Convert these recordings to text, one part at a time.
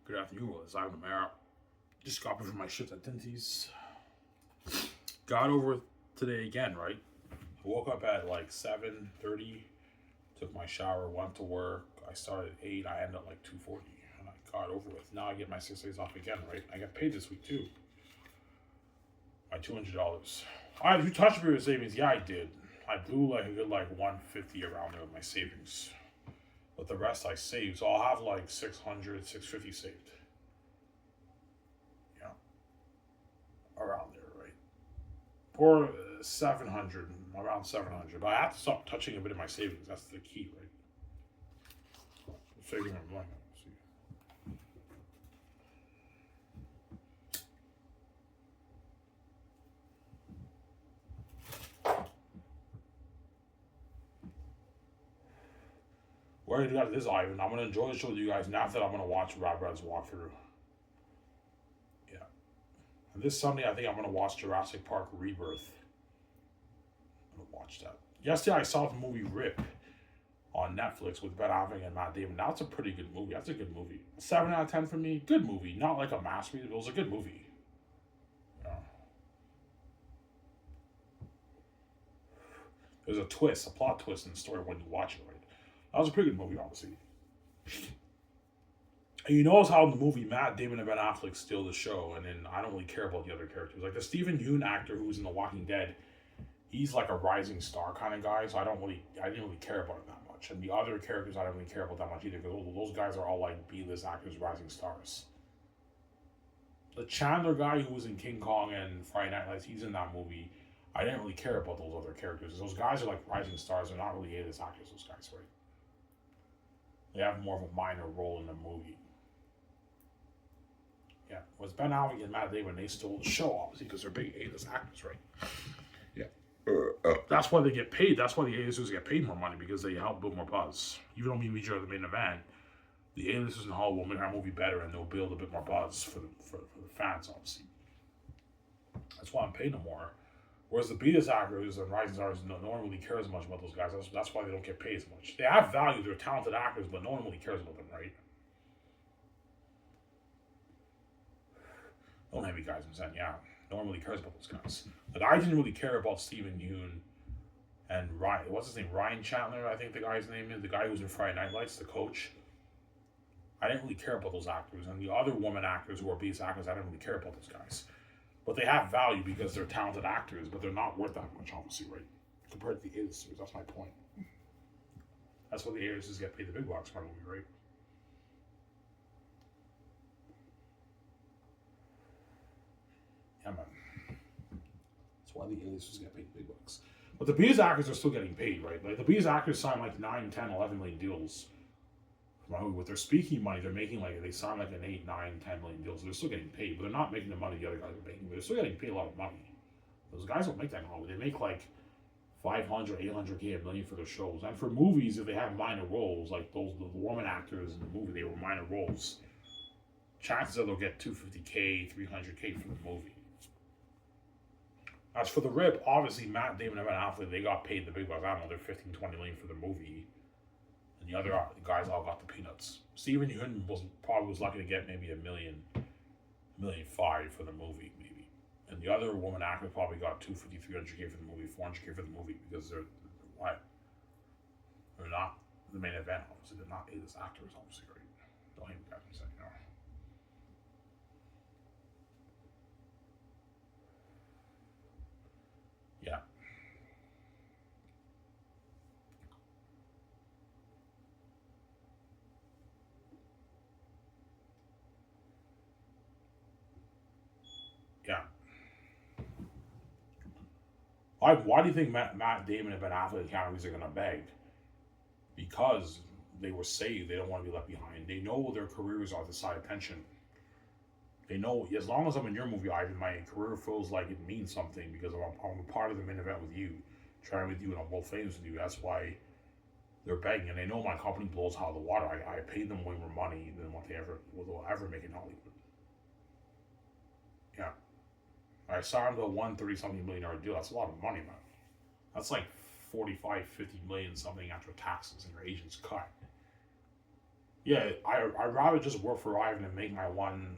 Good afternoon, it's Ivan Amara. Just got from my shift at Tinty's. Got over it today again, right? I woke up at like 7:30, took my shower, went to work. I started at 8, I ended at like 2:40, and I got over with. Now I get my 6 days off again, right? I got paid this week too. My $200. Did you touch your savings? Yeah, I did. I blew like a good like 150 around there with my savings. But the rest I saved. So I'll have like 600, 650 saved. Yeah. Around there, right? Or 700, around 700. But I have to stop touching a bit of my savings. That's the key, right? Saving my money. See. Where you got this, Ivan? I'm gonna enjoy the show with you guys. And after that, I'm gonna watch Rob Red's walkthrough. Yeah. And this Sunday, I think I'm gonna watch Jurassic Park Rebirth. I'm gonna watch that. Yesterday, I saw the movie Rip on Netflix with Ben Affleck and Matt Damon. That's a pretty good movie. That's a good movie. 7 out of 10 for me. Good movie. Not like a masterpiece, but it was a good movie. Yeah. There's a twist, a plot twist in the story when you watch it, right? That was a pretty good movie, obviously. And you notice how in the movie Matt Damon and Ben Affleck steal the show, and then I don't really care about the other characters. Like the Stephen Yeun actor who's in The Walking Dead, he's like a rising star kind of guy, so I didn't really care about him that much. And the other characters I don't really care about that much either, because those guys are all like B-list actors, rising stars. The Chandler guy who was in King Kong and Friday Night Lights, he's in that movie. I didn't really care about those other characters. Those guys are like rising stars. They're not really A-list actors, those guys, right? They have more of a minor role in the movie. Yeah, was Ben Affleck and Matt Damon, they stole the show, obviously, because they're big A-list actors, right? Yeah. That's why they get paid. That's why the A-listers get paid more money, because they help build more buzz. Even though maybe you're the main event, the A-listers in Hollywood will make our movie better, and they'll build a bit more buzz for the fans, obviously. That's why I'm paying them more. Whereas the B-list actors and rising stars, no one really cares much about those guys. That's why they don't get paid as much. They have value. They're talented actors, but no one really cares about them, right? Don't hit me, guys. I'm saying, yeah, no one really cares about those guys. Like, I didn't really care about Stephen Yeun and Ryan. What's his name? Ryan Chandler, I think the guy's name is. The guy who's in Friday Night Lights, the coach. I didn't really care about those actors. And the other woman actors who are B-list actors, I didn't really care about those guys. But they have value because they're talented actors, but they're not worth that much, obviously, right? Compared to the A-listers, that's my point. That's why the A-listers get paid the big bucks, probably, right? Yeah, man. That's why the A-listers get paid the big bucks. But the B-list actors are still getting paid, right? Like the B-list actors sign like 9, 10, 11 million deals. With their speaking money, they're making like, they sign like an 8, 9, 10 million deals. So they're still getting paid, but they're not making the money the other guys are making. But they're still getting paid a lot of money. Those guys don't make that money. They make like 500, 800K a million for their shows. And for movies, if they have minor roles, like the woman actors in the movie, they were minor roles. Chances are they'll get 250K, 300K for the movie. As for the Rip, obviously Matt Damon and Ben Affleck, they got paid the big bucks. I don't know, they're 15, 20 million for the movie. And the other guys all got the peanuts. Stephen Yeun probably was lucky to get maybe $1.5 million for the movie, maybe. And the other woman actor probably got 250, 300K for the movie, 400K for the movie, because they're what? They're not the main event, obviously. They're not A-list actors, obviously, right? Don't hate me, guys. I'm saying, you know. Yeah. Yeah. Why do you think Matt Damon and Ben Affleck academies are going to beg? Because they were saved. They don't want to be left behind. They know their careers are the side attention. They know as long as I'm in your movie, Ivan, my career feels like it means something because I'm a part of the main event with you, trying with you, and I'm both famous with you. That's why they're begging, and they know my company blows out of the water. I paid them way more money than what they'll ever make in Hollywood. Yeah, I signed a 130-something million deal. That's a lot of money, man. That's like 45, 50 million something after taxes and your agent's cut. Yeah, I'd rather just work for Ivan and make my one.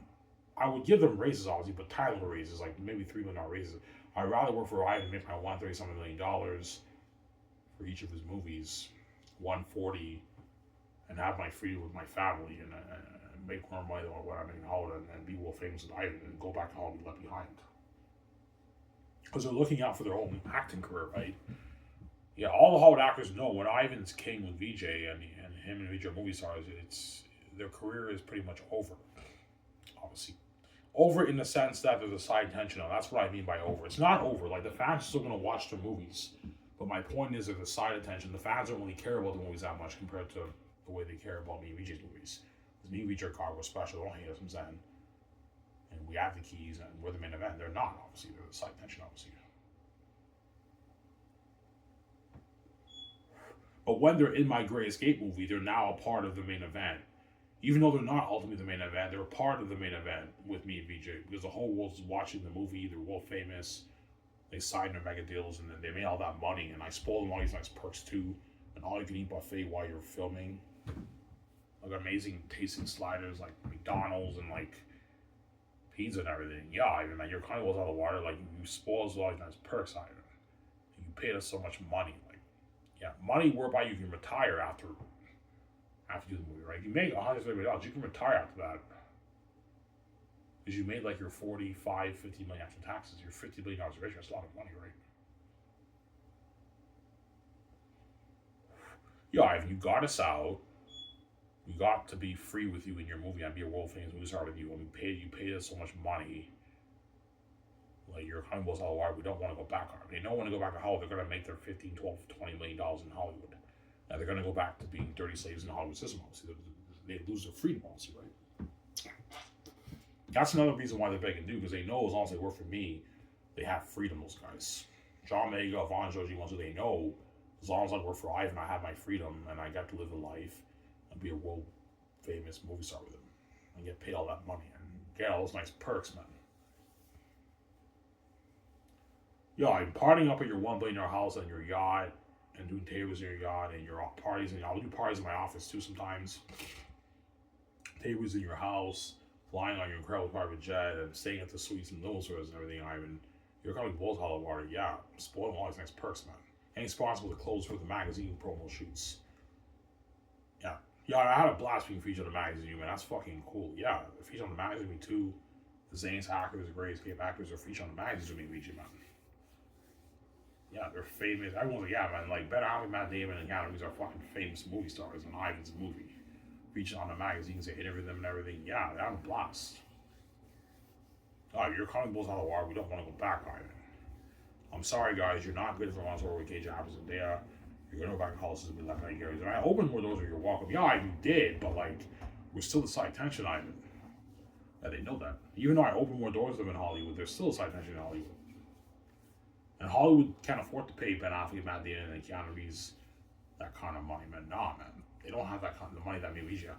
I would give them raises, obviously, but tiny raises, like maybe $3 million raises. I'd rather work for Ivan and make my $130-something million for each of his movies, 140, and have my freedom with my family and make more money than what I'm making in Hollywood and be world famous with Ivan and go back to Hollywood left behind. Because they're looking out for their own acting career, right? Yeah, all the Hollywood actors know when Ivan's king with VJ and him and VJ are movie stars, it's their career is pretty much over. Obviously, over in the sense that there's a side tension on. That's what I mean by over. It's not over. Like the fans are still gonna watch the movies, but my point is there's a side attention. The fans don't really care about the movies that much compared to the way they care about me and VJ's movies. Because me and VJ are Chicago special. They don't hate us, I'm saying. And we have the keys and we're the main event. They're not, obviously. There's a side tension, obviously. But when they're in my Great Escape movie, they're now a part of the main event. Even though they're not ultimately the main event, they're a part of the main event with me and VJ. Because the whole world's watching the movie, they're world famous. They signed their mega deals and then they made all that money. And I spoiled them all these nice perks too. An all-you-can-eat buffet while you're filming. Like amazing tasting sliders like McDonald's and like pizza and everything. Yeah, Ivan, like your kind of goes out of the water. Like you spoiled all these nice perks, Ivan. You paid us so much money. Yeah, money whereby you can retire after you do the movie, right? You make $130 you can retire after that. Because you made like your 45, 50 million after taxes. You're $50 million rich. That's a lot of money, right? Yeah, Ivan, you got us out. We got to be free with you in your movie and be a world famous movie star with you. And you paid us so much money. Like your kind goes all wide. We don't want to go back on it. They don't want to go back to Hollywood. They're going to make their $15, $12, $20 million in Hollywood. And they're going to go back to being dirty slaves in the Hollywood system. Obviously, they lose their freedom, obviously, right? That's another reason why they're begging to do, because they know as long as they work for me, they have freedom. Those guys, John Mega, Von Joji, ones who they know, as long as I work for Ivan, I have my freedom and I get to live a life and be a world famous movie star with him and get paid all that money and get all those nice perks, man. Yo, I'm partying up at your $1 billion house and your yacht and doing tables in your yacht and your parties. And I'll do parties in my office too sometimes. Tables in your house, flying on your incredible private jet and staying at the suites and those sorts and everything. Ivan, you're coming blows hollow water. Yeah, spoiling all these nice perks, man. And responsible for the clothes for the magazine promo shoots. Yeah. Yeah, I had a blast being featured on the magazine, man. That's fucking cool. Yeah, featured on the magazine with me too. The Zane's hackers, the Great Escape actors are featured on the magazine with me, man. Yeah, they're famous. Everyone's like, yeah, man, like Ben Affleck, Matt Damon, and Keanu Reeves are fucking famous movie stars in Ivan's movie. Featured on the magazines, they interview them and everything. Yeah, they're on a blast. Your comic books out of the water. We don't want to go back, Ivan. I'm sorry, guys. You're not good for months over with Cage Happens and there. You're going to go back to Hollis and be left behind Gary. And I opened more doors where you're welcome. Yeah, you did, but like, we're still the side tension, Ivan. Yeah, they know that. Even though I opened more doors to them in Hollywood, there's still a side tension in Hollywood. And Hollywood can't afford to pay Ben Affleck, Matt Damon, and Keanu Reeves that kind of money, man. Nah, man. They don't have that kind of money that me and VJ have.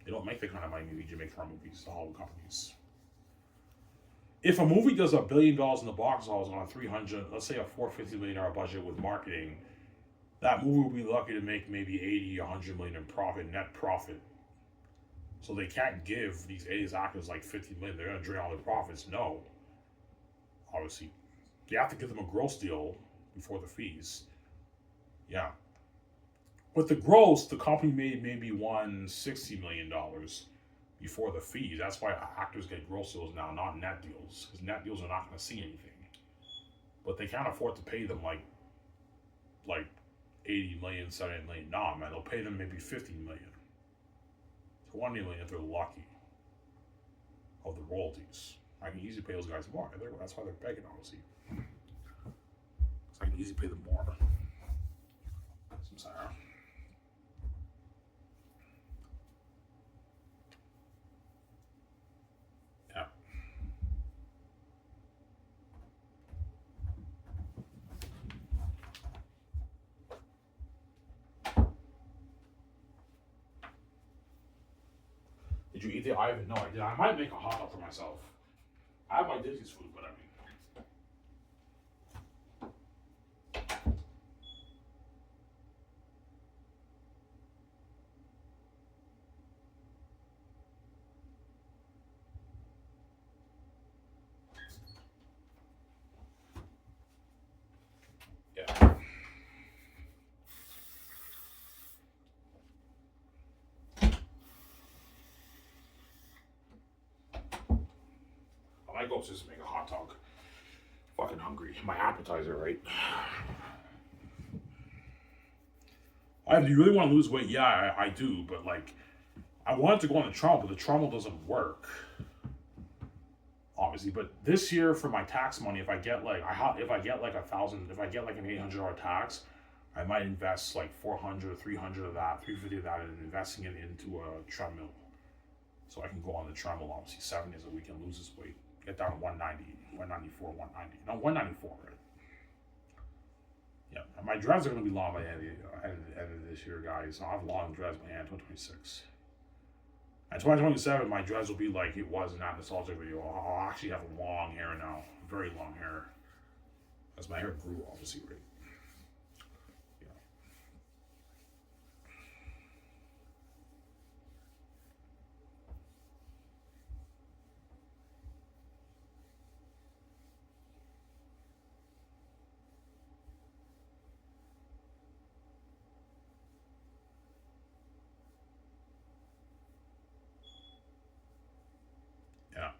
They don't make the kind of money me and VJ make for our movies, the Hollywood companies. If a movie does $1 billion in the box office on a 300, let's say a $450 million budget with marketing, that movie will be lucky to make maybe 80, 100 million in profit, net profit. So they can't give these 80s actors like 50 million. They're going to drain all their profits. No. Obviously, you have to give them a gross deal before the fees. Yeah. With the gross, the company made maybe $160 million before the fees. That's why actors get gross deals now, not net deals. Because net deals are not going to see anything. But they can't afford to pay them like 80 million, 70 million. Nah, man, they'll pay them maybe 50 million. To 1 million if they're lucky of the royalties. I can easily pay those guys more. That's why they're begging, obviously. So I can easily pay them more. I'm sorry. Yeah. Did you eat the Ivan? No, I did. I might make a hot dog for myself. I have my Disney's food, but I mean. go upstairs and make a hot dog. Fucking hungry. My appetizer, right? Do you really want to lose weight? Yeah, I do, but like, I wanted to go on the treadmill, but the treadmill doesn't work. Obviously, but this year for my tax money, if I get like if I get like an $800 tax, I might invest like 400, 300 of that, 350 of that, and investing it into a treadmill, so I can go on the treadmill obviously 7 days a week and lose this weight, get down to 190, 194, 190, no 194, right? Yeah, and my dreads are gonna be long by the end of this year, guys. I'll have long dreads by the end of 2026. And 2027, my dreads will be like it was in that nostalgic video. I'll actually have long hair now, very long hair, as my hair grew, obviously, right? Yeah.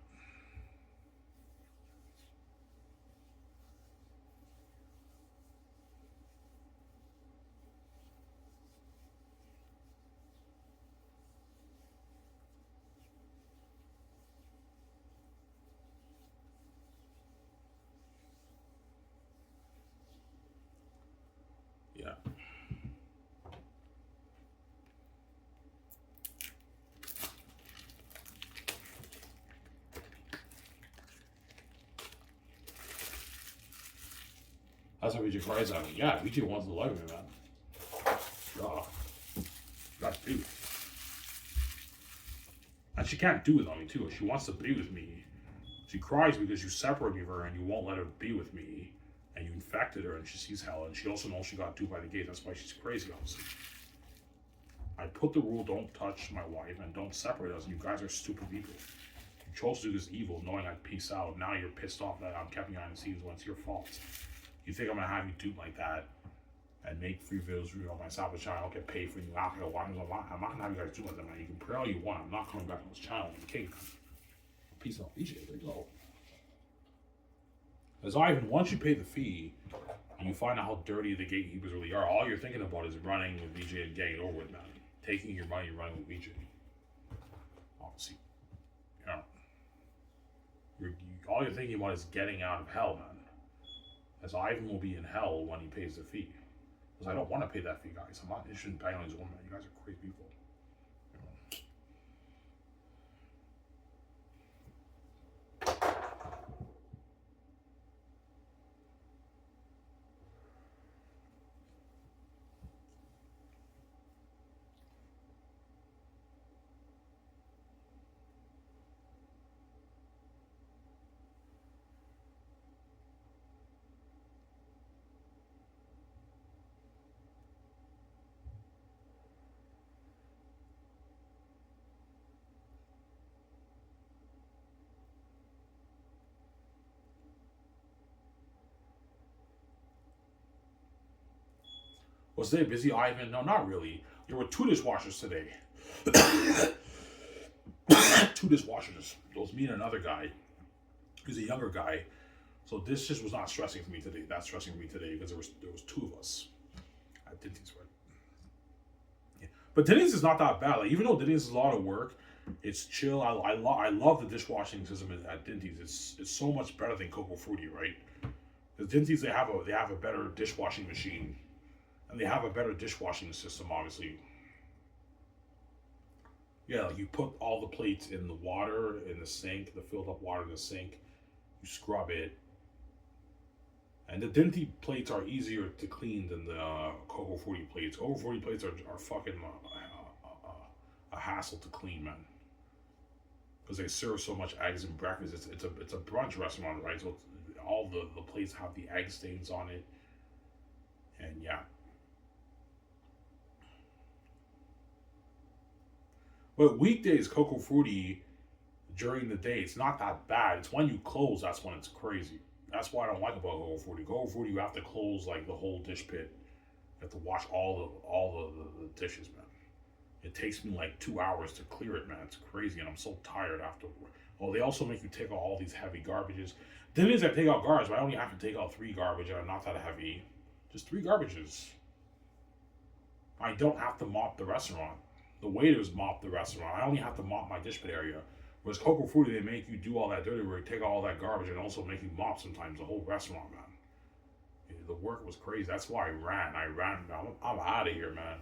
Yeah. That's how VJ cries at me. Yeah, VJ wants to love me, man. Yeah. That's big. And she can't do it on me too. She wants to be with me. She cries because you separate me from her and you won't let her be with me. And you infected her and she sees hell. And she also knows she got duped by the gate. That's why she's crazy, obviously. I put the rule, don't touch my wife and don't separate us. And you guys are stupid people. You chose to do this evil knowing I'd peace out. Now you're pissed off that I'm kept behind the scenes when it's your fault. You think I'm gonna have you dupe like that and make free videos on my Salvage channel? I don't get paid for you. I'm not gonna have you guys do like that, man. You can pray all you want. I'm not coming back on this channel. I'm king. Peace out, VJ. There you go. As Ivan, once you pay the fee and you find out how dirty the gatekeepers really are, all you're thinking about is running with VJ and getting it over with, man. Taking your money, running with VJ. Obviously, all you're thinking about is getting out of hell, man. As Ivan will be in hell when he pays the fee. Because I don't want to pay that fee, guys. I'm not interested in paying on his own, man. You guys are crazy people. Was today busy, Ivan? No, not really. There were 2 dishwashers today. 2 dishwashers. It was me and another guy. He's a younger guy. So this just was not stressing for me today. That's stressing for me today because there was 2 of us at Dinty's, right? Yeah. But Dinty's is not that bad. Like, even though Dinty's is a lot of work, it's chill. I love the dishwashing system at Dinty's. It's so much better than Coco Fruity, right? Because Dinty's they have a better dishwashing machine. And they have a better dishwashing system, obviously. Yeah, like you put all the plates in the water in the sink, the filled up water in the sink. You scrub it. And the Dinty plates are easier to clean than the Coco Fruity plates. Coco Fruity plates are fucking a hassle to clean, man. Because they serve so much eggs and breakfast. It's a brunch restaurant, right? So all the plates have the egg stains on it. And yeah. But weekdays, Coco Fruity, during the day, it's not that bad. It's when you close, that's when it's crazy. That's what I don't like about Coco Fruity. Coco Fruity, you have to close like the whole dish pit. You have to wash all the dishes, man. It takes me like 2 hours to clear it, man. It's crazy, and I'm so tired after Oh, they also make you take out all these heavy garbages. Then is I take out garbage, but I only have to take out 3 garbage and I'm not that heavy. Just 3 garbages. I don't have to mop the restaurant. The waiters mop the restaurant. I only have to mop my dish pit area. Whereas Coco Frutti, they make you do all that dirty work, take out all that garbage, and also make you mop sometimes the whole restaurant, man. Yeah, the work was crazy. That's why I ran. I'm out of here, man.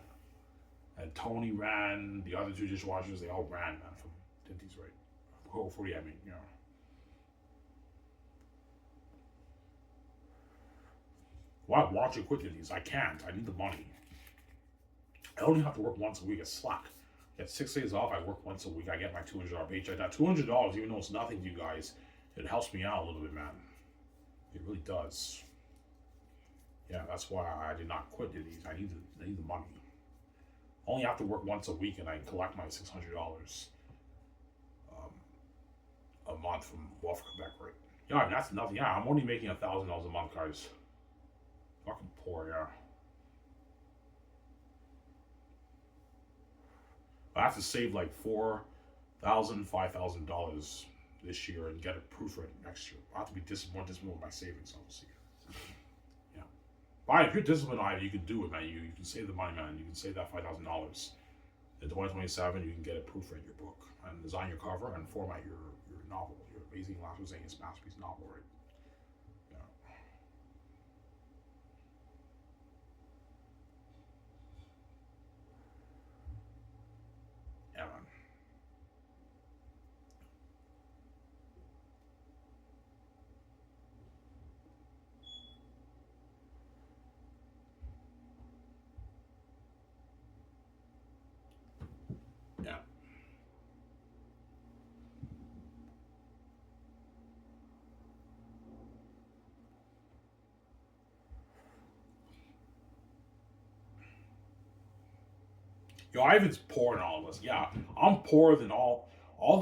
And Tony ran. The other 2 dishwashers, they all ran, man, from Tinty's, right? Coco Frutti, I mean, you know. Why watch it quit Tinty's? I can't. I need the money. I only have to work once a week. It's slack. Get 6 days off. I work once a week. I get my $200 paycheck. That $200, even though it's nothing to you guys, it helps me out a little bit, man. It really does. Yeah, that's why I did not quit these. I need the money. Only have to work once a week, and I can collect my $600 a month from Wealth Quebec, right? Yeah, I mean, that's nothing. Yeah, I'm only making $1,000 a month, guys. Fucking poor, yeah. I have to save like $4,000, $5,000 this year and get a proofread next year. I have to be more disciplined with my savings, obviously. Yeah. But if you're disciplined, you can do it, man. You can save the money, man. You can save that $5,000. In 2027, you can get a proofread your book and design your cover and format your novel, your Amazing Last Resilience Masterpiece novel, right? Yeah, man. Yeah. Yo, Ivan's poor than all of us. Yeah, I'm poorer than all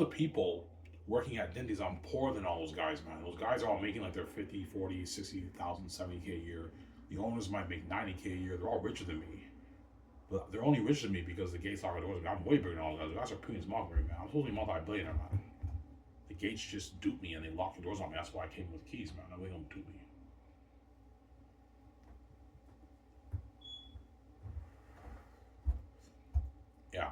the people working at Dindy's. I'm poorer than all those guys, man. Those guys are all making like their 50, 40, 60,000, 70K a year. The owners might make 90K a year. They're all richer than me. But they're only richer than me because the Gates lock the doors. I'm way bigger than all those guys. The guys are Puni's mockery, man. I'm supposed to be multi-billionaire, man. The Gates just duped me and they locked the doors on me. That's why I came with keys, man. They don't dupe me. Yeah.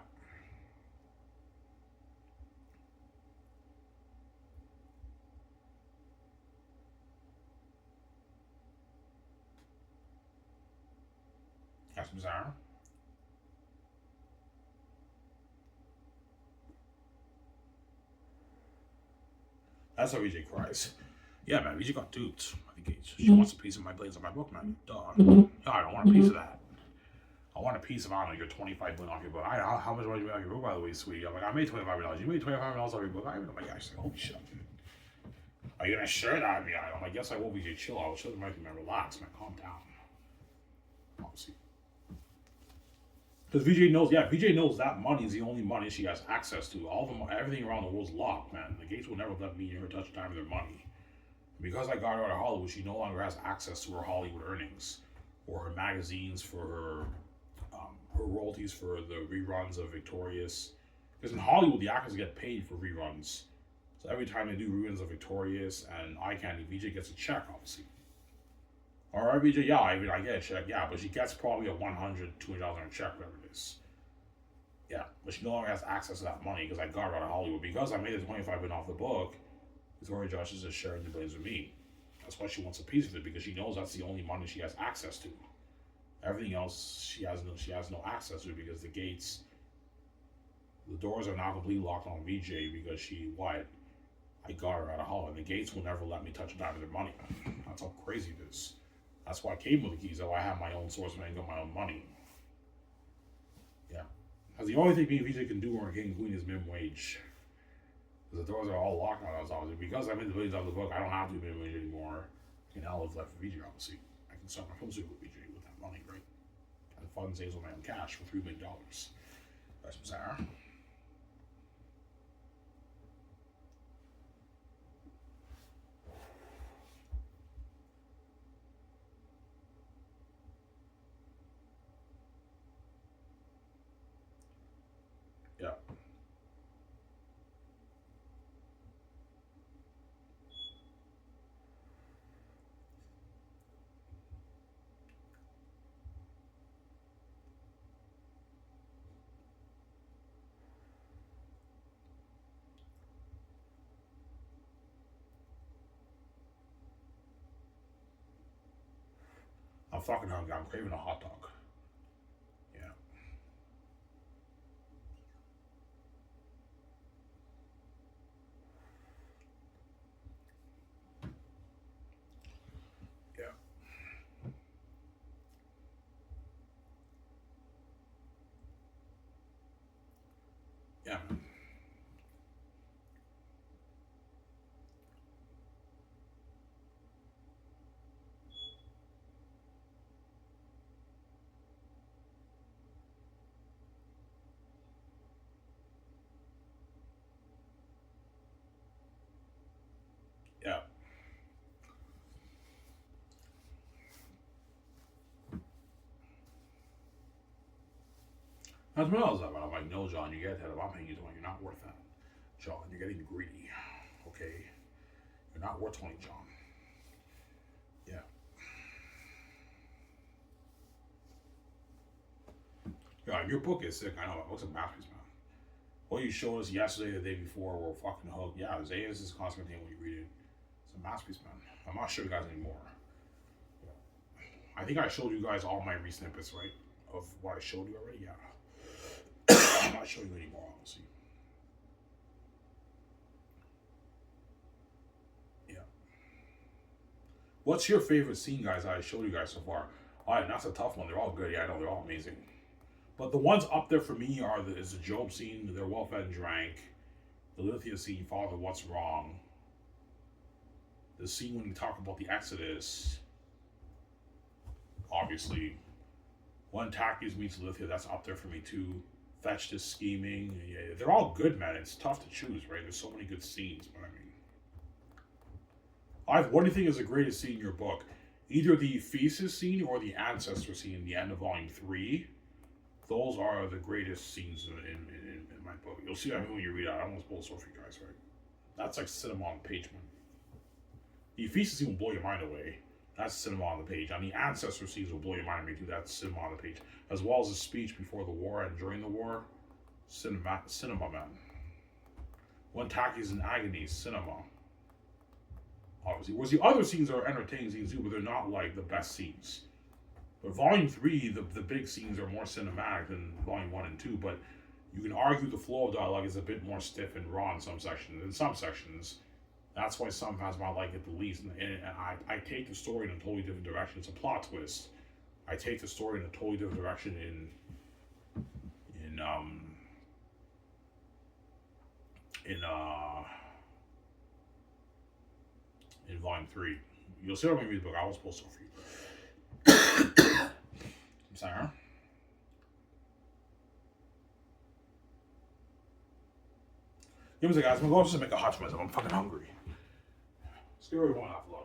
That's bizarre. That's how VJ cries. Yeah, man, VJ got duped by the Gates. She wants a piece of my blades on my book, man. Duh. No, I don't want a piece of that. I want a piece of, I don't know, your 25 million off your book. How much money you make off your book, by the way, sweetie? I'm like, I made $25. You made $25 off your book. I'm like, yeah, she's like, holy shit. Are you gonna share that? I'm like, yes, I will, VJ. Chill out. Chill, man. Relax, man. Calm down. Obviously. Because VJ knows, yeah, VJ knows that money is the only money she has access to. Everything around the world's locked, man. The Gates will never let me or her touch a dime of their money. Because I got her out of Hollywood, she no longer has access to her Hollywood earnings or her magazines for her royalties for the reruns of Victorious. Because in Hollywood, the actors get paid for reruns. So every time they do reruns of Victorious and Eye Candy, VJ gets a check, obviously. Or VJ, yeah, I mean, I get a check, yeah, but she gets probably a $100, $200 check, whatever it is. Yeah, but she no longer has access to that money because I got her out of Hollywood. Because I made the 25 million off the book, Victoria Josh is just sharing the blades with me. That's why she wants a piece of it because she knows that's the only money she has access to. Everything else she has no access to because the Gates, the doors are now completely locked on VJ because I got her out of Hollywood. The Gates will never let me touch a dime of their money. That's how crazy it is. That's why I came with the keys, though I have my own source of income, my own money. Yeah. Because the only thing me and VJ can do when we're getting clean is minimum wage. Because the doors are all locked on us, obviously. Because I made the billions out of the book, I don't have to do minimum wage anymore. And I'll have left for VJ, obviously. I can start my film studio with VJ with that money, right? And the fund saves on my own cash for $3 million. That's bizarre. Yeah. I'm fucking hungry. I'm craving a hot dog. Yeah. Yeah. Yeah, man. Yeah. That's what I was about. I'm like, no, John, you get that. If I'm paying you 20, you're not worth that. John, you're getting greedy. Okay? You're not worth 20, John. Yeah. Yeah, your book is sick. I know. It looks a masterpiece, man. What you showed us yesterday, the day before, were fucking hooked. Yeah, Zayas is a constant thing when you read it. It's a masterpiece, man. I'm not showing you guys anymore. I think I showed you guys all my re-snippets, right? Of what I showed you already? Yeah. I'm not showing you anymore, honestly. Yeah. What's your favorite scene, guys, I showed you guys so far? Alright, that's a tough one. They're all good. Yeah, I know. They're all amazing. But the ones up there for me is the Job scene, they're well fed and drank. The Lithia scene, Father, what's wrong? The scene when we talk about the Exodus, obviously. When Takis meets Lithia, that's up there for me too. Fetch is scheming. Yeah, they're all good, man. It's tough to choose, right? There's so many good scenes, but I mean, what do you think is the greatest scene in your book? Either the Thesis scene or the Ancestor scene in the end of Volume 3. Those are the greatest scenes in my book. You'll see when you read it. I don't want to spoil the story for you guys, right? That's like cinema on the page, man. The Thesis scene will blow your mind away. That's cinema on the page. And the Ancestor scenes will blow your mind too. That's cinema on the page. As well as the speech before the war and during the war. Cinema, man. When Taki's in agony, cinema. Obviously. Whereas the other scenes are entertaining scenes too, but they're not like the best scenes. But Volume 3, the big scenes are more cinematic than Volume 1 and 2, but you can argue the flow of dialogue is a bit more stiff and raw in some sections. In some sections, that's why sometimes I like it the least. And I take the story in a totally different direction. It's a plot twist. I take the story in a totally different direction in um in uh in Volume 3. You'll see when we read the book. I was supposed to for you. I'm sorry, huh? Give me a second, guys. I'm gonna go just make a hot for myself. I'm fucking hungry. Let's get everyone off load.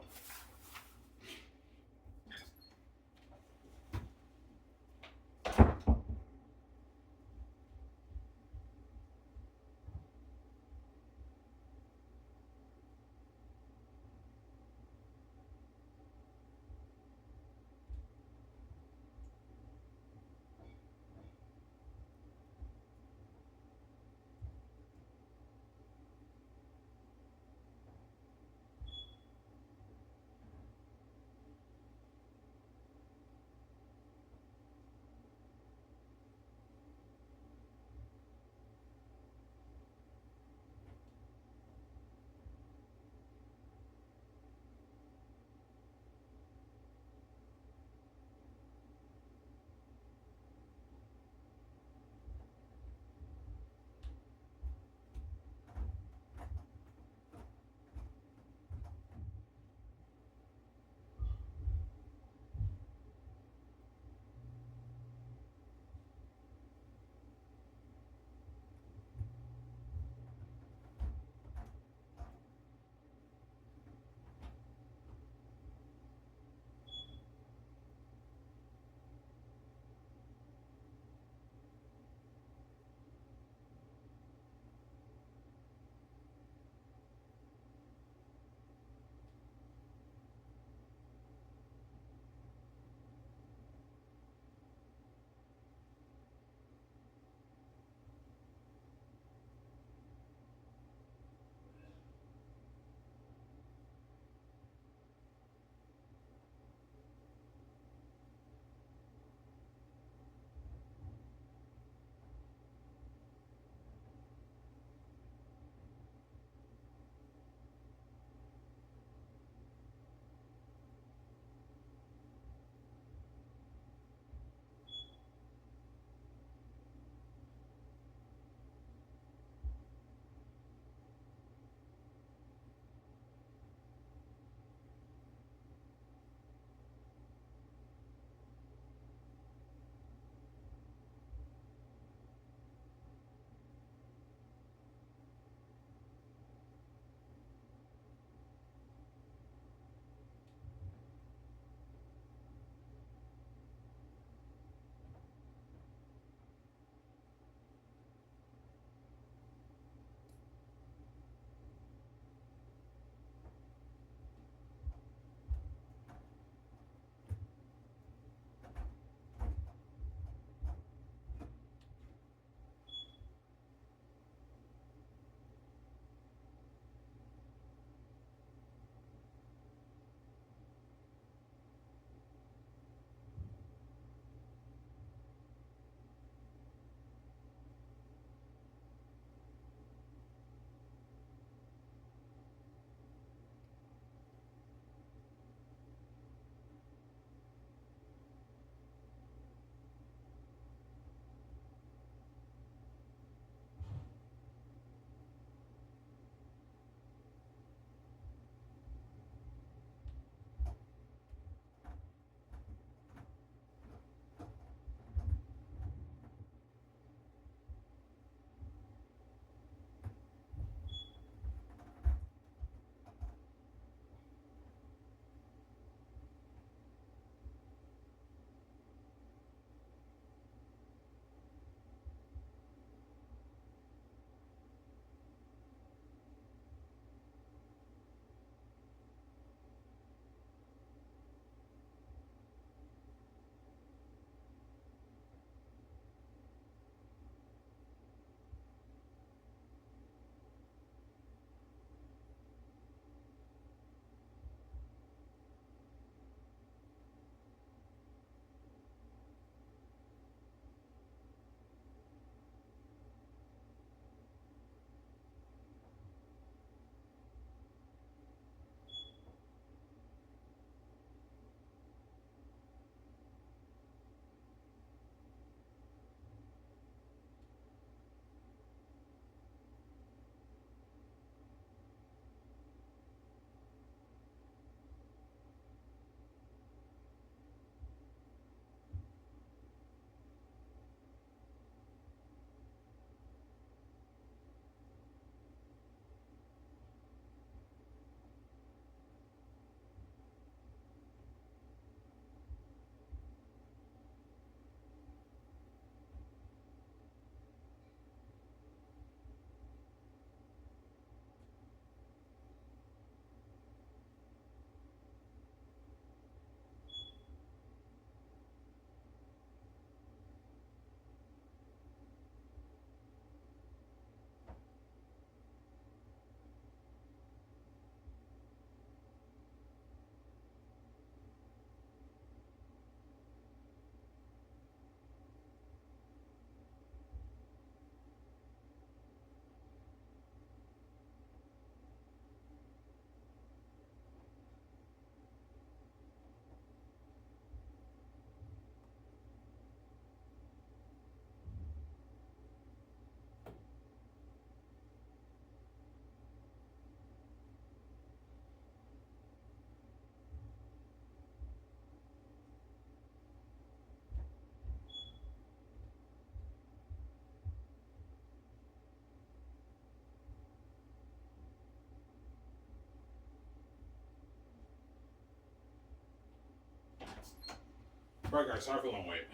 Alright guys, sorry for the long wait.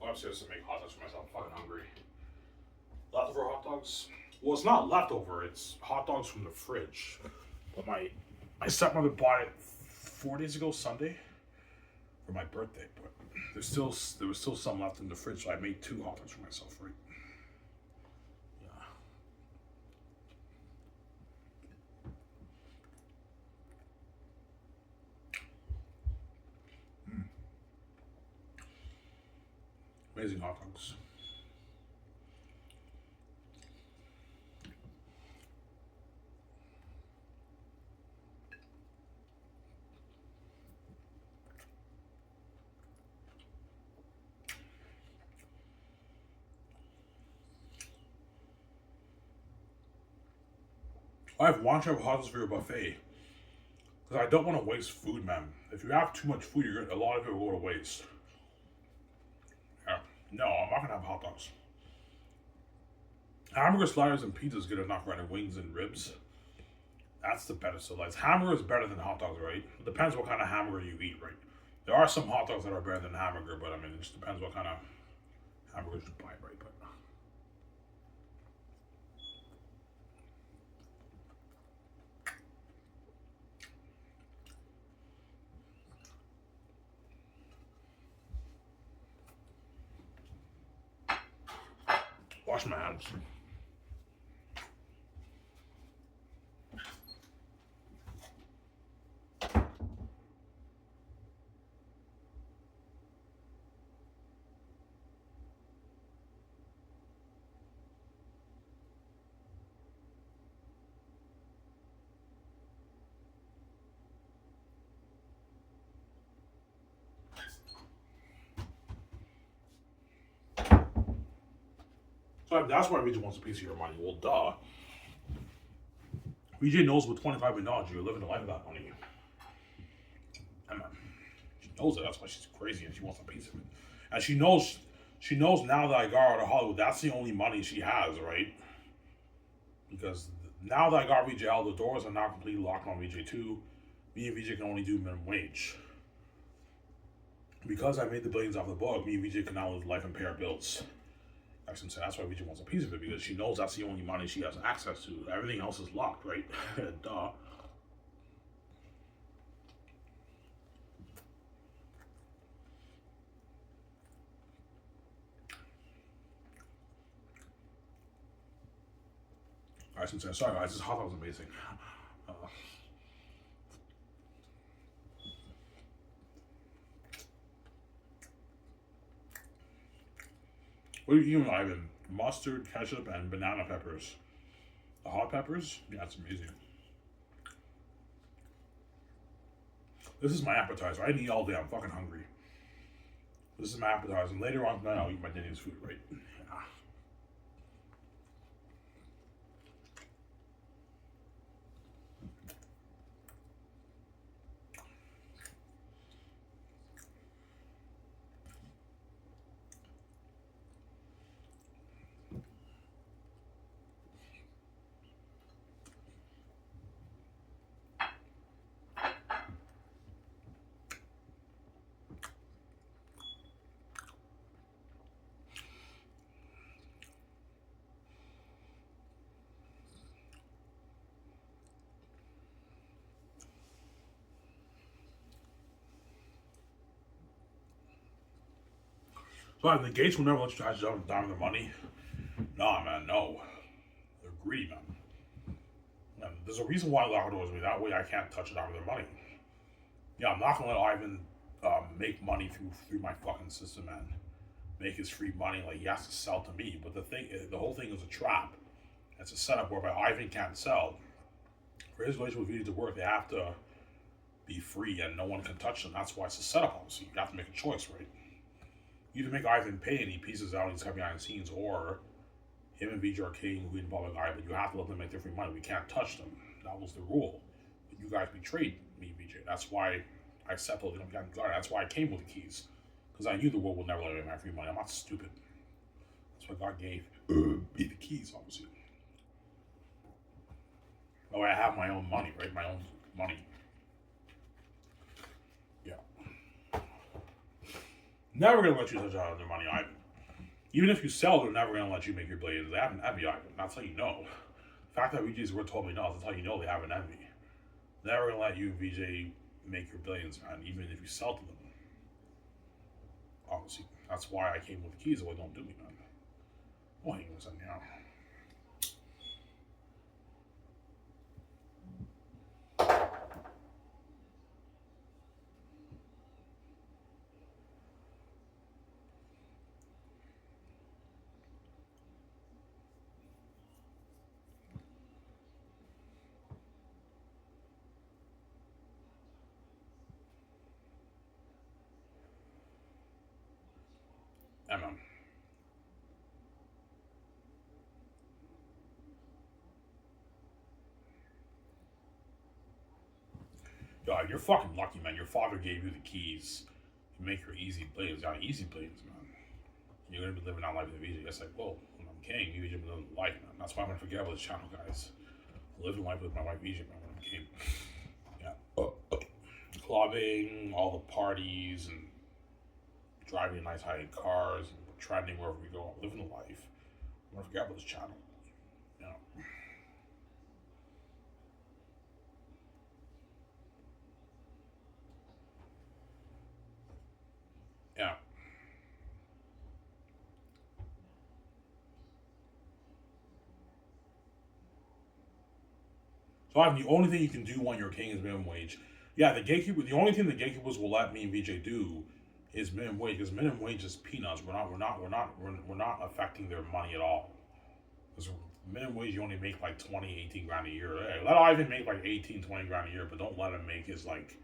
Go upstairs to make hot dogs for myself. I'm fucking hungry. Leftover hot dogs? Well, it's not leftover. It's hot dogs from the fridge. But my stepmother bought it 4 days ago, Sunday, for my birthday. But there was still some left in the fridge, so I made 2 hot dogs for myself, right? Yeah. Amazing hot dogs. I have one type of hot dogs for your buffet. Because I don't want to waste food, man. If you have too much food, a lot of it will go to waste. Yeah. No, I'm not gonna have hot dogs. Hamburger sliders and pizzas good enough, right? And wings and ribs. That's the better. So, like, hamburger is better than hot dogs, right? It depends what kind of hamburger you eat, right? There are some hot dogs that are better than hamburger, but I mean, it just depends what kind of hamburgers you buy, right? But wash my hands. So that's why VJ wants a piece of your money. Well, duh. VJ knows with $25 million, you're living a life without money. And she knows it. That's why she's crazy and she wants a piece of it. And she knows now that I got her out of Hollywood, that's the only money she has, right? Because now that I got VJ out, the doors are now completely locked on VJ2. Me and VJ can only do minimum wage. Because I made the billions off the book, me and VJ can now live life and pay our bills. That's why VJ wants a piece of it, because she knows that's the only money she has access to. Everything else is locked, right? Duh. Sorry guys, this hot dog was amazing. What are you eating, Ivan? Mustard, ketchup, and banana peppers. The hot peppers? Yeah, it's amazing. This is my appetizer. I didn't eat all day. I'm fucking hungry. This is my appetizer. And later on tonight, I'll eat my Denny's food, right? Yeah. So the Gates will never let you touch down their money. Nah, man, no. They're greedy, man. And there's a reason why lock doors me. That way I can't touch it out of their money. Yeah, I'm not gonna let Ivan make money through my fucking system, man. Make his free money like he has to sell to me. But the whole thing is a trap. It's a setup whereby Ivan can't sell. For his relationship with VJ to work, they have to be free and no one can touch them. That's why it's a setup, obviously. You have to make a choice, right? You either make Ivan pay and he pieces out and he's behind the scenes, or him and VJ are king, who involve a guy, but you have to let them make their free money. We can't touch them. That was the rule. But you guys betrayed me, VJ. That's why I settled it. That's why I came with the keys. Because I knew the world would never let me make my free money. I'm not stupid. That's why God gave me the keys, obviously. That way I have my own money, right? My own money. Yeah. Never gonna let you touch on their money, Ivan. Even if you sell, they're never gonna let you make your billions. They have an envy, Ivan. That's how you know. The fact that VJ's worth $12 million, that's how you know they have an envy. Never gonna let you, VJ, make your billions, man, even if you sell to them. Obviously, that's why I came with the keys. Well, don't do me, man. Oh, hang on a second now. MM. Yo, you're fucking lucky, man. Your father gave you the keys to make your easy billions. Yeah, easy billions, man. You're gonna be living that life with VJ. It's like, whoa, when I'm king, VJ be living life, man. That's why I'm gonna forget about this channel, guys. Living life with my wife VJ, man, when I'm king. Yeah. Clubbing, all the parties, and driving nice high-end cars, and trending wherever we go. I'm living the life. I'm gonna forget about this channel. You know. Yeah. So I mean, the only thing you can do when you're king is minimum wage. Yeah, the gatekeeper. The only thing the gatekeepers will let me and VJ do is minimum wage, because minimum wage is peanuts. We're not affecting their money at all. Because minimum wage, you only make like 20, 18 grand a year. Hey, let Ivan make like 18, 20 grand a year, but don't let him make his like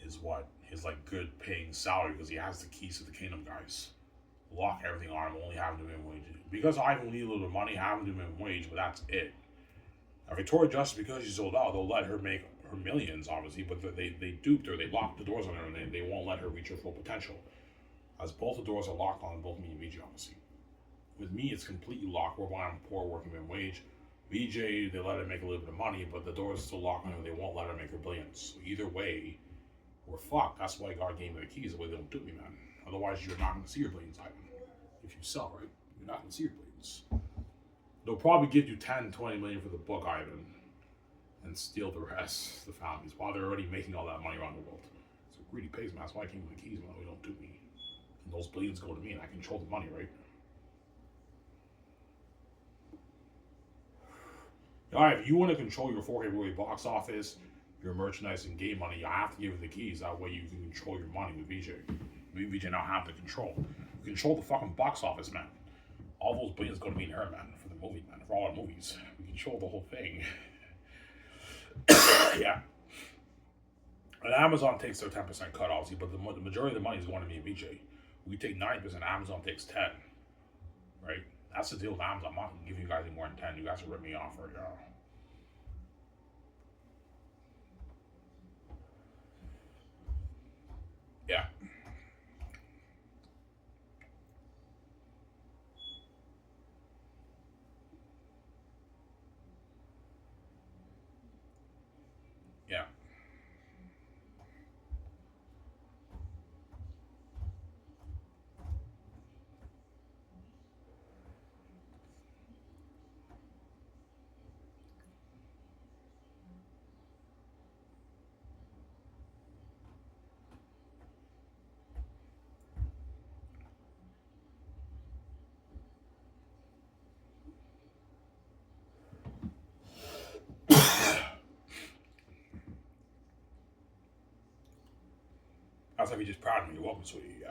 his like good paying salary, because he has the keys to the kingdom, guys. Lock everything on him. Only have him do minimum wage. Because Ivan will need a little bit of money, have him do minimum wage, but that's it. Now, Victoria Justice, because she's sold out, they'll let her make her millions, obviously, but they duped her. They locked the doors on her, and they won't let her reach her full potential. As both the doors are locked on both me and VJ, obviously. With me, it's completely locked. We're I'm poor, working minimum wage. VJ, they let her make a little bit of money, but the doors are still locked on her. They won't let her make her billions. So either way, we're fucked. That's why God gave me the keys, the way they don't do me, man. Otherwise, you're not going to see your billions, Ivan. If you sell, right? You're not going to see your billions. They'll probably give you 10, 20 million for the book, Ivan, and steal the rest, the families, while they're already making all that money around the world. So greedy pays, man. That's why I came with the keys, man. They don't do me. And those billions go to me, and I control the money, right? Alright, if you want to control your 4K Blu-ray box office, your merchandise and game money, you have to give it the keys. That way you can control your money with VJ. Me and VJ now have the control. Control the fucking box office, man. All those billions go to me and her, man, for the movie, man, for all our movies. We control the whole thing. Yeah. And Amazon takes their 10% cut, obviously, but the majority of the money is going to me and VJ. We take 9%, Amazon takes 10, right? That's the deal with Amazon. I'm not going to give you guys any more than 10. You guys will rip me off right now. Yeah. Yeah. I was like, you're just proud of me. You're welcome, sweetie. Yeah.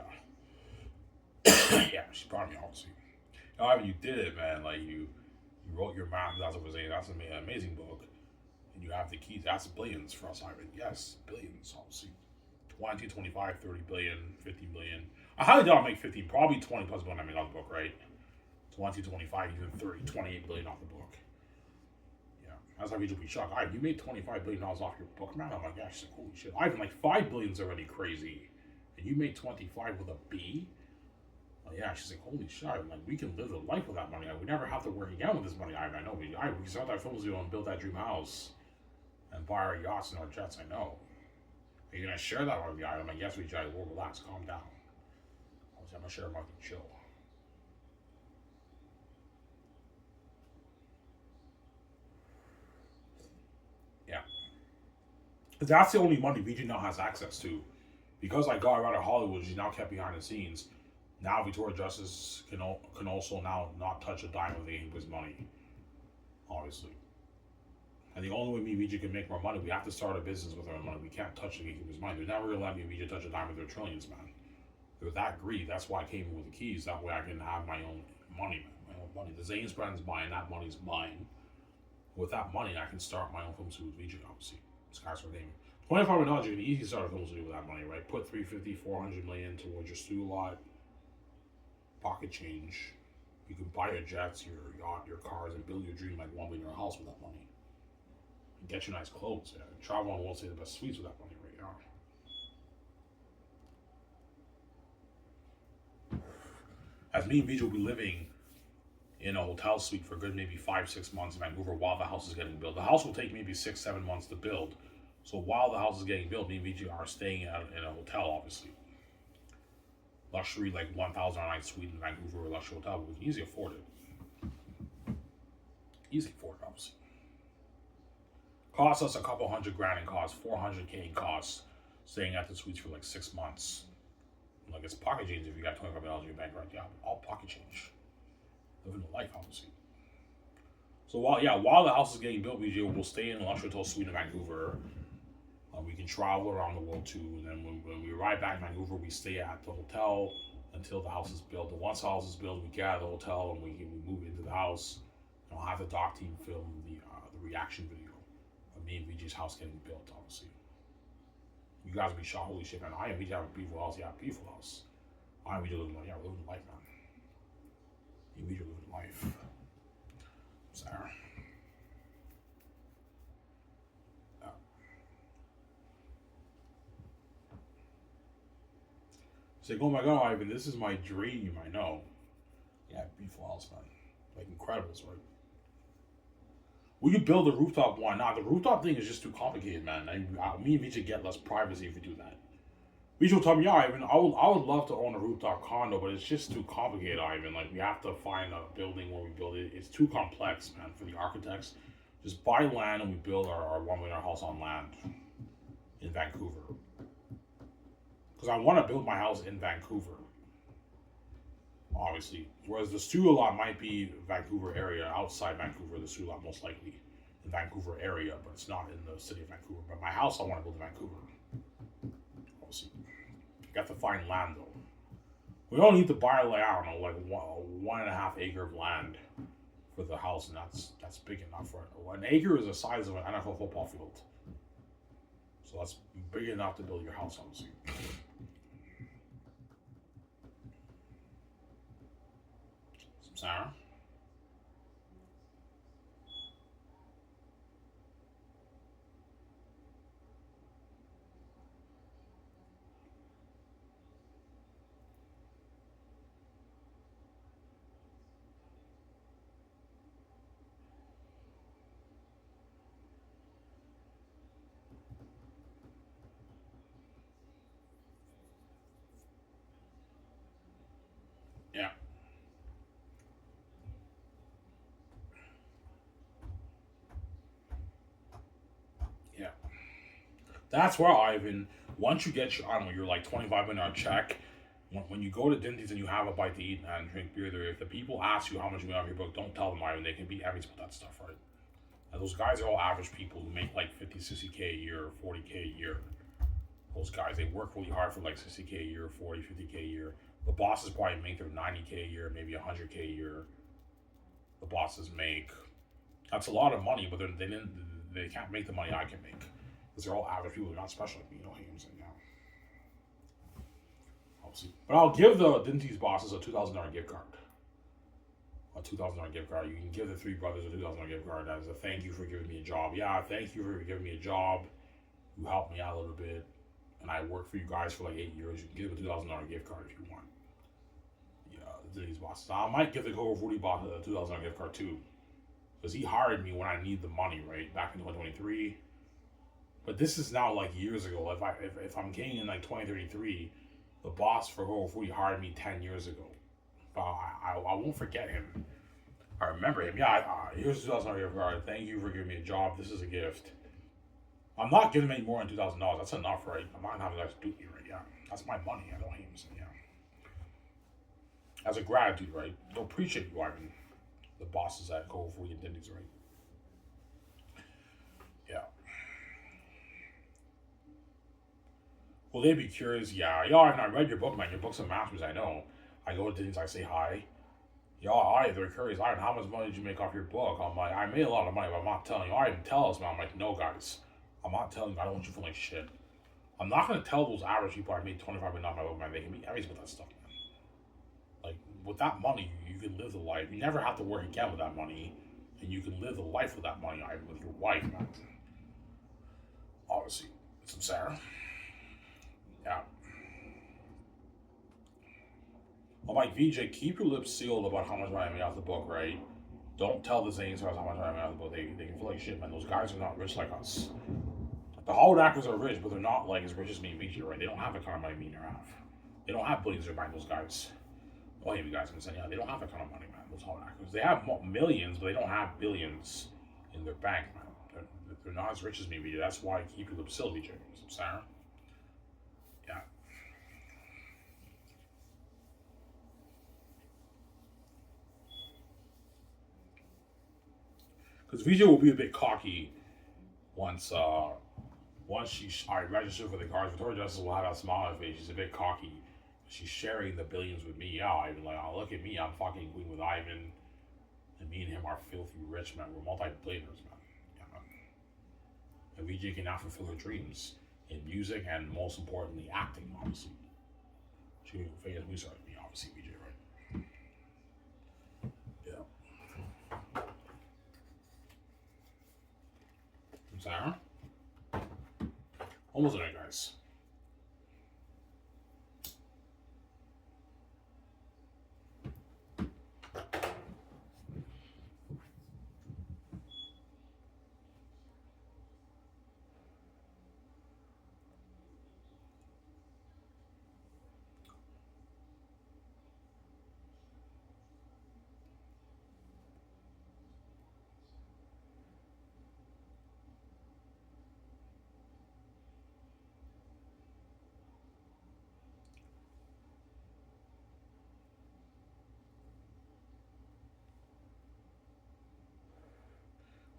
Yeah, she's proud of me, obviously. However, you did it, man. Like, you wrote your math. That's what we're saying. That's an amazing book. And you have the keys. That's billions for us, Ivan. Yes, billions, obviously. 20, 25, 30 billion, 50 billion. I highly doubt I'll make 15, probably 20 plus billion I made off the book, right? 20, 25, even 30, 28 billion off the book. Yeah, that's how you'd be shocked. Ivan, you made $25 billion off your book, man. I'm like, yeah, she's like, holy shit. Ivan, like 5 billion's already crazy. And you made 25 with a B? Oh, yeah, she's like, holy shit. I'm like, we can live a life with that money. We never have to work again with this money. I know. We saw that film studio and build that dream house and buy our yachts and our jets. I know. Are you going to share that with me? I'm like, yes, we will. Relax. Calm down. I'm gonna share market chill. Yeah. That's the only money VG now has access to. Because I got out of Hollywood, she's now kept behind the scenes. Now Victoria Justice can also now not touch a dime of the Gatekeeper's money, obviously. And the only way me and VJ can make more money, we have to start a business with our money. We can't touch the Gatekeeper's money. They're never gonna let me and VJ touch a dime of their trillions, man. They're that greedy. That's why I came in with the keys. That way I can have my own money, man. My own money. The Zane's brand's mine. That money's mine. With that money, I can start my own film studio with VJ, obviously. Sky's for gaming. $25 you can easily start a film studio with that money, right? Put 350, 400 million towards your studio lot, pocket change. You can buy your jets, your yacht, your cars, and build your dream like one in your house with that money. And get you nice clothes. Yeah. Travel on won't say the best suites with that money right now. As me and VJ will be living in a hotel suite for good maybe 5-6 months in Vancouver while the house is getting built. The house will take maybe 6-7 months to build. So while the house is getting built, me and VJ are staying in a hotel, obviously. Luxury, like $1,000 a night suite in Vancouver, or luxury hotel, but we can easily afford it. Easily afford it, obviously. Costs us a couple $100,000 in cost, $400K in costs, staying at the suites for like 6 months. Like it's pocket change if you got $25 in your bank right now. All pocket change. Living the life, obviously. So while the house is getting built, VJ will stay in a luxury hotel suite in Vancouver. We can travel around the world too. And then when we arrive back in Vancouver, we stay at the hotel until the house is built. And once the house is built, we get out of the hotel and we move into the house. And I'll have the doc team film the reaction video of me and VJ's house getting built, obviously. You guys will be shocked, holy shit, man. I and VJ have a beautiful house. Yeah, beautiful house. I and VJ living life. Yeah, we're living life, man. Me and VJ living life. Sarah. It's like, oh my god, Ivan, this is my dream, I know. Yeah, beautiful house, man. Like, Incredibles, right? We could build a rooftop one. Nah, the rooftop thing is just too complicated, man. Me and VJ get less privacy if we do that. VJ will tell me, yeah, Ivan, I would love to own a rooftop condo, but it's just too complicated, Ivan. Like, we have to find a building where we build it. It's too complex, man, for the architects. Just buy land and we build our $1 million house on land in Vancouver. Because I want to build my house in Vancouver, obviously. Whereas the studio lot might be Vancouver area, outside Vancouver, the studio lot most likely in Vancouver area, but it's not in the city of Vancouver. But my house I want to build in Vancouver, obviously. You got to find land though. We don't need to buy like, I don't know, like 1.5 acre of land for the house, and that's big enough for it. An acre is the size of an NFL football field. So that's big enough to build your house, obviously. Sarah? Yeah. Yeah. That's where Ivan, once you get your, I don't know, you're like 25 in our check, when you go to Dinty's and you have a bite to eat and drink beer there, if the people ask you how much you made off your book, don't tell them Ivan, they can be envious about that stuff, right? And those guys are all average people who make like 50, 60K a year, 40K a year. Those guys, they work really hard for like 60K a year, 40, 50K a year. The bosses probably make their 90K a year, maybe 100K a year. The bosses make, that's a lot of money, but they can't make the money I can make. Because they're all average people, they're not special like me, you know what I'm saying? Yeah. Obviously. But I'll give the Dinty's bosses a $2,000 gift card. A $2,000 gift card. You can give the three brothers a $2,000 gift card as a thank you for giving me a job. Yeah, thank you for giving me a job. You helped me out a little bit. And I worked for you guys for like 8 years. You can give a $2,000 gift card if you want. Yeah, Dinty's bosses. I might give the Go Over 40 boss a $2,000 gift card too. Because he hired me when I need the money, right? Back in 2023. But this is now like years ago. If I'm getting in like 2033, the boss for who he hired me 10 years ago. I won't forget him. I remember him. Yeah, here's $2,000 thank you for giving me a job. This is a gift. I'm not giving him any more than $2,000. That's enough, right? I'm not having guys do me, right? Yeah, that's my money. I don't hate him, so yeah. As a gratitude, right? They'll appreciate you, Ivan. The bosses at Cove for your Dindies, right? Yeah. Will they be curious? Yeah, Ivan, I read your book, man. Your book's a masterpiece, I know. I go to Dindies, I say hi. Hi, they're curious. Ivan, how much money did you make off your book? I'm like, I made a lot of money, but I'm not telling you. Ivan, tell us, man. I'm like, no, guys. I'm not telling you. I don't want you feeling like shit. I'm not going to tell those average people I made $25 million off my book, man. They can be envious with that stuff, man. Like, with that money, you can live the life. You never have to work again with that money. And you can live the life with that money, Ivan, with your wife, man. Obviously. Some Sarah. Yeah. I'm like, VJ, keep your lips sealed about how much money I made off the book, right? Don't tell the Zanes how much money I made off the book. They can feel like shit, man. Those guys are not rich like us. The Hollywood actors are rich, but they're not like as rich as me and VJ, right? They don't have the kind of money me and her have. They don't have billions in their bank, those guys. Oh, hey, you guys can say, yeah, they don't have that kind of money, man. Those Hollywood actors. They have millions, but they don't have billions in their bank, man. They're not as rich as me, VJ. That's why I keep your lips sealed, VJ. Sarah. Yeah. Because VJ will be a bit cocky once I register for the cards. Victoria Justice will have that smile on her face. She's a bit cocky. She's sharing the billions with me. Yeah, Ivan, like, oh, look at me. I'm fucking queen with Ivan. And me and him are filthy rich, man. We're multi-billionaires, man. Yeah, man. And VJ can now fulfill her dreams in music and, most importantly, acting, obviously. She can figure out me, obviously, VJ, right? Yeah. Sarah? Almost there, guys.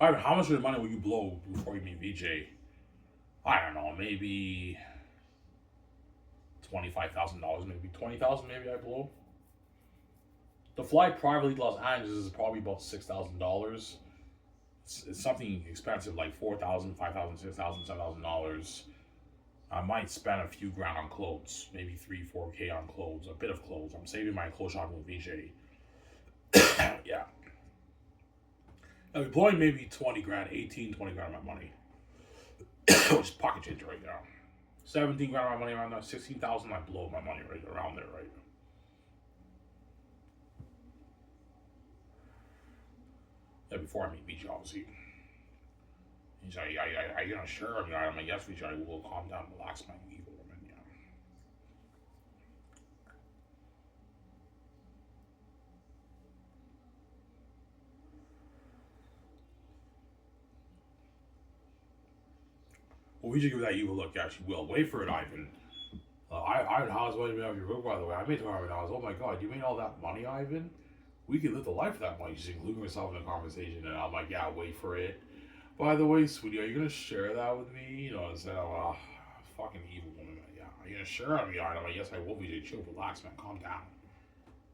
Ivan, how much of the money will you blow before you meet VJ? I don't know, maybe $25,000, maybe $20,000, maybe I blow. The flight privately to Los Angeles is probably about $6,000. It's something expensive like $4,000, $5,000, $6,000, $7,000. I might spend a few grand on clothes, maybe 3-4K on clothes, a bit of clothes. I'm saving my clothes shopping with VJ. Yeah. I'll be blowing maybe 20 grand, 18, 20 grand of my money. Which is pocket change right now. 17 grand of my money around there, 16,000 I blow my money right around there, right? Yeah, before I meet VJ, obviously. He's like, are you not sure? I'm like, yes, VJ, I will calm down, relax, my evil woman, yeah. Well, we should give that evil look. Yeah, she will. Wait for it, Ivan. Ivan, how's money made off your book, by the way? I made $200. Oh my god, you made all that money, Ivan? We could live the life of that money. She's including herself in the conversation, and I'm like, yeah, wait for it. By the way, sweetie, are you gonna share that with me? You know, instead of fucking evil woman. Yeah, are you gonna share it with me? I'm like, yes, I will be. Chill, relax, man, calm down.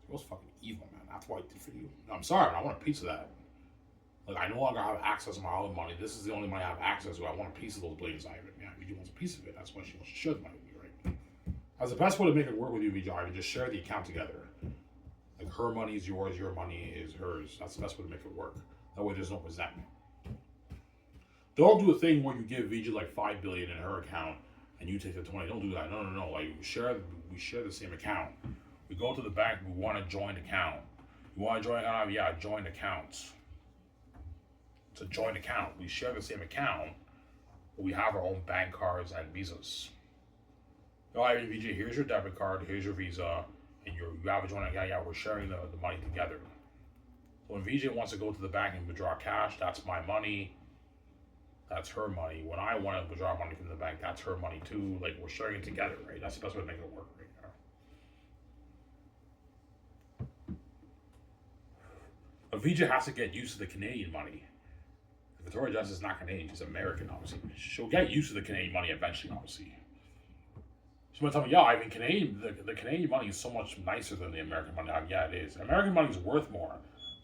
It was fucking evil, man. That's what I did for you. I'm sorry, man. I want a piece of that. Like, I no longer have access to my own money. This is the only money I have access to. I want a piece of those billions, Ivan. Yeah, VJ wants a piece of it. That's why she wants to share the money with me, right? That's the best way to make it work with you, VJ, Ivan. Just share the account together. Like, her money is yours, your money is hers. That's the best way to make it work. That way there's no resentment. Don't do a thing where you give VJ like $5 billion in her account and you take the 20. Don't do that. No. Like, we share the same account. We go to the bank, we want a joint account. You want to join? Yeah, joint accounts. It's a joint account. We share the same account, but we have our own bank cards and visas. All right, VJ, here's your debit card, here's your Visa, and you have a joint account. Yeah, we're sharing the money together. So when VJ wants to go to the bank and withdraw cash, that's my money. That's her money. When I want to withdraw money from the bank, that's her money too. Like, we're sharing it together, right? That's the best way to make it work right now. But VJ has to get used to the Canadian money. Victoria Justice is not Canadian, she's American, obviously. She'll get used to the Canadian money eventually, obviously. She might tell me, yeah, I mean, the Canadian money is so much nicer than the American money. Yeah, it is. American money is worth more.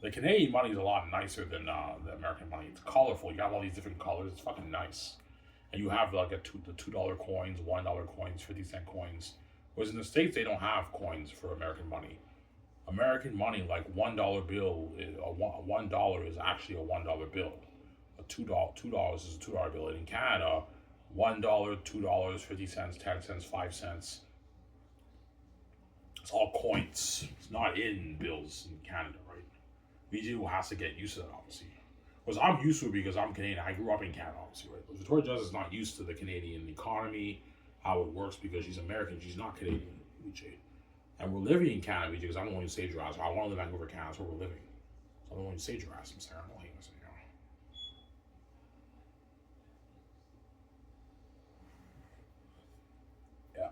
The Canadian money is a lot nicer than the American money. It's colorful. You got all these different colors. It's fucking nice. And you have like the $2 coins, $1 coins, 50-cent coins. Whereas in the States, they don't have coins for American money. American money, like $1 bill, $1 is actually a $1 bill. A $2 is a $2 bill. And in Canada, $1, $2, 50 cents, 10 cents, 5 cents. It's all coins. It's not in bills in Canada, right? VJ has to get used to that, obviously. Because I'm used to it because I'm Canadian. I grew up in Canada, obviously, right? But Victoria Justice is not used to the Canadian economy, how it works, because she's American. She's not Canadian, VJ. And we're living in Canada, VJ, because I'm the one who saved your ass. I want to live in Vancouver, Canada. That's where we're living. So I'm the one who saved your ass. I'm sorry, I'm not hating this, you know. Yeah.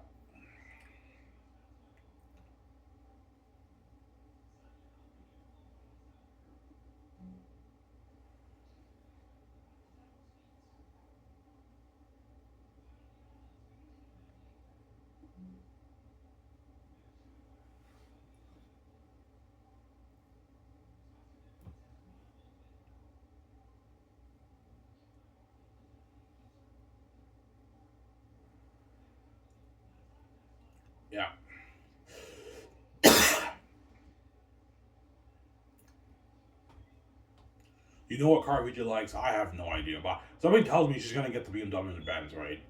Yeah. You know what car VJ likes? I have no idea. But somebody tells me she's gonna get the BMW and the Benz, right?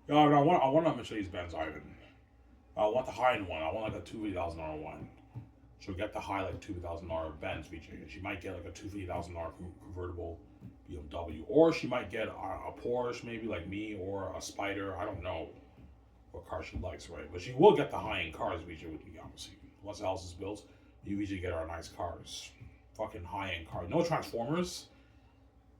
Yeah, I want a Mercedes Benz, Ivan. I want the high end one. I want like a $250,000 one. She'll get the high like $2,000 Benz VJ. She might get like a $250,000 convertible BMW, or she might get a Porsche, maybe like me, or a Spider. I don't know what car she likes, right? But she will get the high end cars VJ with me, obviously. Once the house is built, you VJ get our nice cars, fucking high end cars. No Transformers.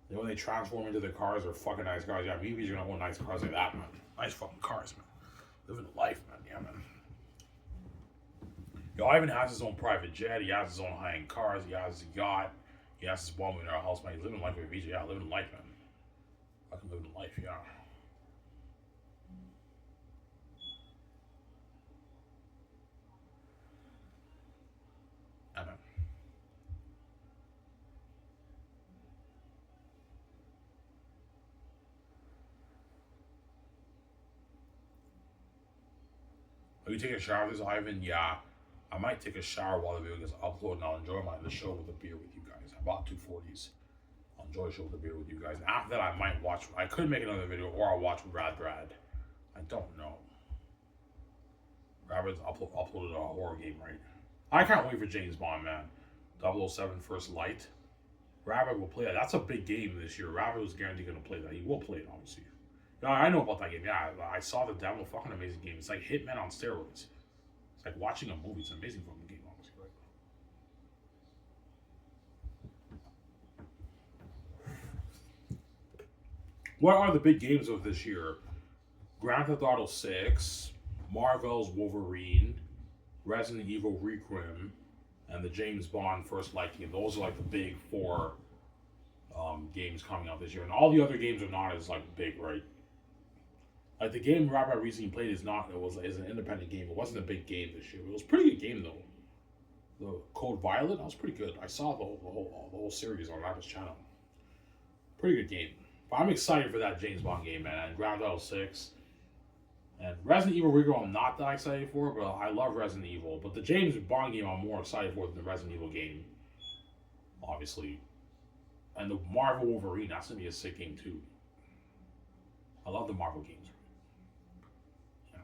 You know, when they transform into their cars, they're fucking nice cars. Yeah, me VJ gonna own nice cars like that, man. Nice fucking cars, man. Living life, man. Yeah, man. Yo, Ivan has his own private jet. He has his own high-end cars. He has his yacht. He has his $1 million house, man. He's living life with VJ. Yeah, living life, man. Fucking living life, yeah. Yeah, man. Are you taking a shower with this, Ivan? Yeah. I might take a shower while the video gets uploaded, and I'll enjoy the show with a beer with you guys. I bought 240s. I'll enjoy the show with a beer with you guys. And after that, I might watch. I could make another video, or I'll watch with Brad. I don't know. Rabbit's uploaded a horror game, right? I can't wait for James Bond, man. 007 First Light. Rabbit will play that. That's a big game this year. Rabbit was guaranteed going to play that. He will play it, obviously. Yeah, I know about that game. Yeah, I saw the demo. Fucking amazing game. It's like Hitman on steroids. It's like watching a movie. It's an amazing fucking game, obviously, right? What are the big games of this year? Grand Theft Auto 6, Marvel's Wolverine, Resident Evil Requiem, and the James Bond First Light game. Those are like the big four games coming out this year. And all the other games are not as like big, right? Like the game Rabbi recently played is an independent game. It wasn't a big game this year. It was a pretty good game though. The Code Violet, that was pretty good. I saw the whole series on Rabbi's channel. Pretty good game. But I'm excited for that James Bond game, man. And Ground Zero 6. And Resident Evil Regal, I'm not that excited for, but I love Resident Evil. But the James Bond game, I'm more excited for than the Resident Evil game, obviously. And the Marvel Wolverine, that's gonna be a sick game too. I love the Marvel games. Yeah.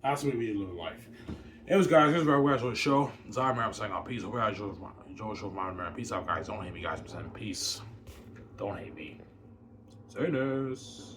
That's the way we live life. Anyways, guys, here's where we're at the show. Zara, I'm saying out. Peace. Hope you guys enjoy the show. Peace out, guys. Don't hate me, guys. I'm saying peace. Don't hate me. Say this.